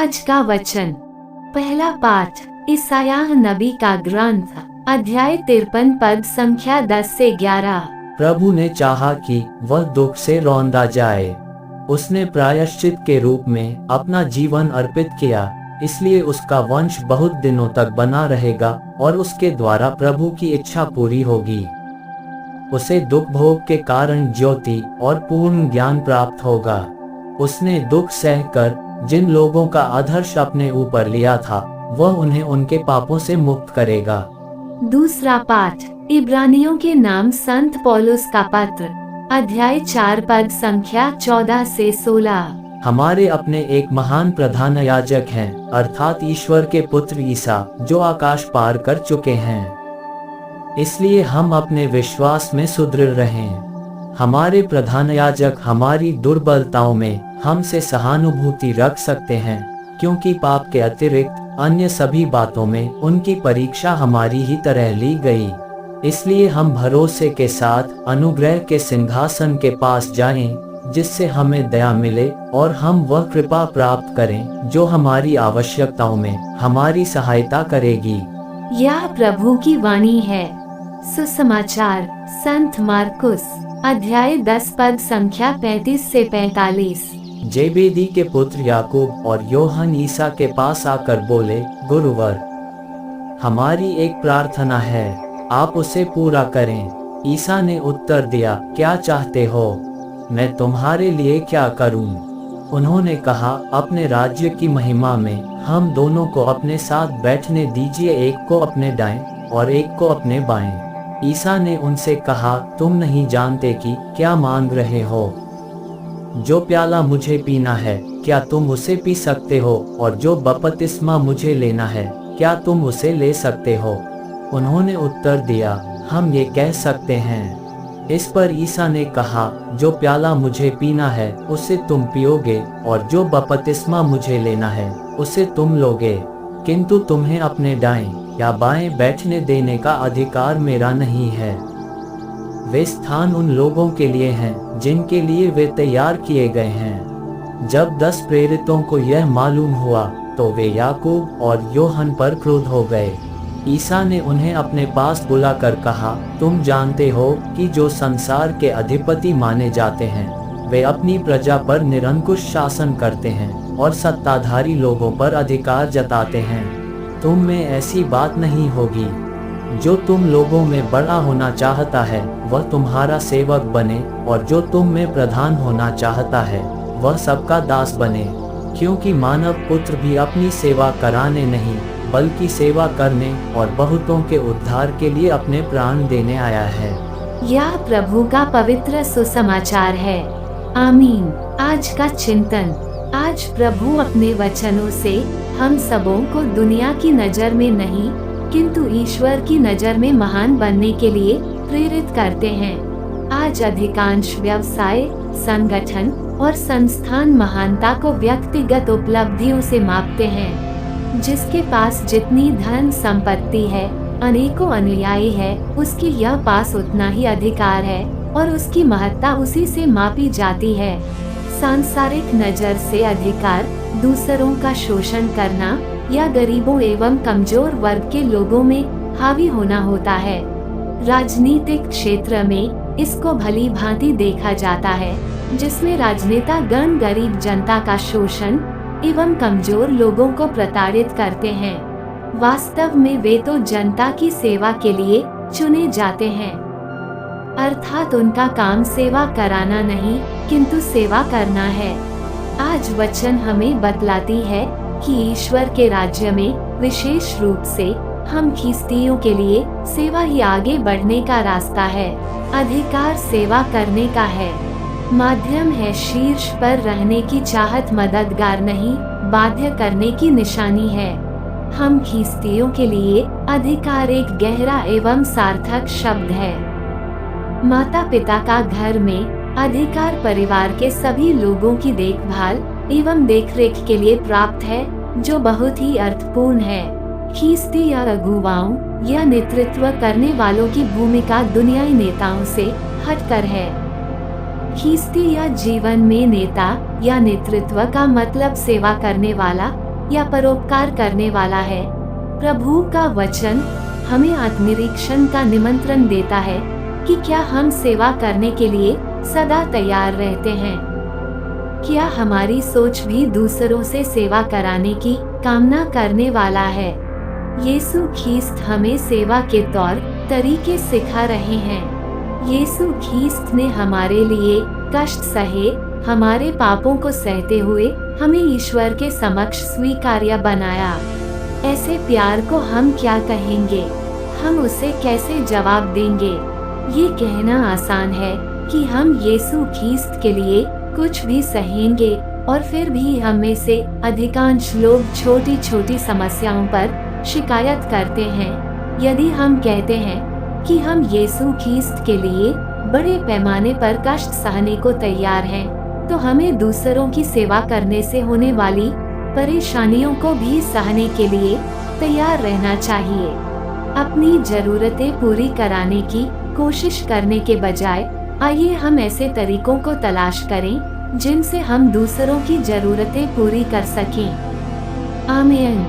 आज का वचन। पहला पाठ ईसायाह नबी का ग्रंथ अध्याय 53 पद संख्या 10 से 11। प्रभु ने चाहा कि वह दुख से रौंदा जाए। उसने प्रायश्चित के रूप में अपना जीवन अर्पित किया, इसलिए उसका वंश बहुत दिनों तक बना रहेगा और उसके द्वारा प्रभु की इच्छा पूरी होगी। उसे दुख भोग के कारण ज्योति और पूर्ण ज्ञान प्राप्त होगा। उसने दुख सहकर जिन लोगों का अधर्ष अपने ऊपर लिया था, वह उन्हें उनके पापों से मुक्त करेगा। दूसरा पाठ इब्रानियों के नाम संत पौलुस का पत्र अध्याय 4 पद संख्या 14 से 16। हमारे अपने एक महान प्रधान याजक हैं, अर्थात ईश्वर के पुत्र ईसा, जो आकाश पार कर चुके हैं। इसलिए हम अपने विश्वास में सुदृढ़ रहें। हमारे प्रधान याजक हमारी दुर्बलताओं में हमसे सहानुभूति रख सकते हैं, क्योंकि पाप के अतिरिक्त अन्य सभी बातों में उनकी परीक्षा हमारी ही तरह ली गई। इसलिए हम भरोसे के साथ अनुग्रह के सिंहासन के पास जाएं, जिससे हमें दया मिले और हम वह कृपा प्राप्त करें जो हमारी आवश्यकताओं में हमारी सहायता करेगी। यह प्रभु की वाणी है। सुसमाचार संत मार्कुस अध्याय 10 पद संख्या 35 से 45। जेबेदी के पुत्र याकूब और योहन ईसा के पास आकर बोले, गुरुवर, हमारी एक प्रार्थना है, आप उसे पूरा करें। ईसा ने उत्तर दिया, क्या चाहते हो? मैं तुम्हारे लिए क्या करूं? उन्होंने कहा, अपने राज्य की महिमा में हम दोनों को अपने साथ बैठने दीजिए, एक को अपने दाएं और एक को अपने बाएं। ईसा ने उनसे कहा, तुम नहीं जानते कि क्या मांग रहे हो। जो प्याला मुझे पीना है, क्या तुम उसे पी सकते हो? और जो बपतिस्मा मुझे लेना है, क्या तुम उसे ले सकते हो? उन्होंने उत्तर दिया, हम ये कह सकते हैं। इस पर ईसा ने कहा, जो प्याला मुझे पीना है उसे तुम पियोगे, और जो बपतिस्मा मुझे लेना है उसे तुम लोगे, किंतु तुम्हें अपने दाएं या बाएं बैठने देने का अधिकार मेरा नहीं है। वे स्थान उन लोगों के लिए हैं जिनके लिए वे तैयार किए गए हैं। जब 10 प्रेरितों को यह मालूम हुआ तो वे याकूब और योहन पर क्रोध हो गए। ईसा ने उन्हें अपने पास बुलाकर कहा, तुम जानते हो कि जो संसार के अधिपति माने जाते हैं, वे अपनी प्रजा पर निरंकुश शासन करते हैं और सत्ताधारी लोगों पर अधिकार जताते हैं। तुम में ऐसी बात नहीं होगी। जो तुम लोगों में बड़ा होना चाहता है वह तुम्हारा सेवक बने, और जो तुम में प्रधान होना चाहता है वह सबका दास बने। क्योंकि मानव पुत्र भी अपनी सेवा कराने नहीं, बल्कि सेवा करने और बहुतों के उद्धार के लिए अपने प्राण देने आया है। यह प्रभु का पवित्र सुसमाचार है। आमीन। आज का चिंतन। आज प्रभु अपने वचनों से हम सबों को दुनिया की नजर में नहीं, किंतु ईश्वर की नजर में महान बनने के लिए प्रेरित करते हैं। आज अधिकांश व्यवसाय, संगठन और संस्थान महानता को व्यक्तिगत उपलब्धियों से मापते हैं। जिसके पास जितनी धन संपत्ति है, अनेकों अनुयायी है, उसकी यह पास उतना ही अधिकार है और उसकी महत्ता उसी से मापी जाती है। सांसारिक नजर से अधिकार दूसरों का शोषण करना या गरीबों एवं कमजोर वर्ग के लोगों में हावी होना होता है। राजनीतिक क्षेत्र में इसको भली भांति देखा जाता है, जिसमें राजनेता गण गरीब जनता का शोषण एवं कमजोर लोगों को प्रताड़ित करते हैं। वास्तव में वे तो जनता की सेवा के लिए चुने जाते हैं, अर्थात उनका काम सेवा कराना नहीं, किंतु सेवा करना है। आज वचन हमें बतलाती है कि ईश्वर के राज्य में विशेष रूप से हम ख्रिस्तियों के लिए सेवा ही आगे बढ़ने का रास्ता है। अधिकार सेवा करने का है। माध्यम है शीर्ष पर रहने की चाहत, मददगार नहीं, बाध्य करने की निशानी है। हम ख्रिस्तियों के लिए अधिकार एक गहरा एवं सार्थक शब्द है। माता पिता का घर में अधिकार परिवार के सभी लोगों की देखभाल एवं देखरेख के लिए प्राप्त है, जो बहुत ही अर्थपूर्ण है। ख्रिस्ती या अगुवाओं या नेतृत्व करने वालों की भूमिका दुनियाई नेताओं से हटकर है। ख्रिस्ती या जीवन में नेता या नेतृत्व का मतलब सेवा करने वाला या परोपकार करने वाला है। प्रभु का वचन हमें आत्मनिरीक्षण का निमंत्रण देता है कि क्या हम सेवा करने के लिए सदा तैयार रहते हैं। क्या हमारी सोच भी दूसरों से सेवा कराने की कामना करने वाला है। यीशु ख्रीस्त हमें सेवा के तौर तरीके सिखा रहे हैं। यीशु ख्रीस्त ने हमारे लिए कष्ट सहे, हमारे पापों को सहते हुए हमें ईश्वर के समक्ष स्वीकार्य बनाया। ऐसे प्यार को हम क्या कहेंगे, हम उसे कैसे जवाब देंगे। ये कहना आसान है कि हम यीशु ख्रीस्त के लिए कुछ भी सहेंगे, और फिर भी हम में से अधिकांश लोग छोटी छोटी समस्याओं पर शिकायत करते हैं। यदि हम कहते हैं कि हम यीशु ख्रीस्त के लिए बड़े पैमाने पर कष्ट सहने को तैयार हैं, तो हमें दूसरों की सेवा करने से होने वाली परेशानियों को भी सहने के लिए तैयार रहना चाहिए। अपनी जरूरतें पूरी कराने की कोशिश करने के बजाय आइए हम ऐसे तरीकों को तलाश करें जिनसे हम दूसरों की जरूरतें पूरी कर सकें। आमीन।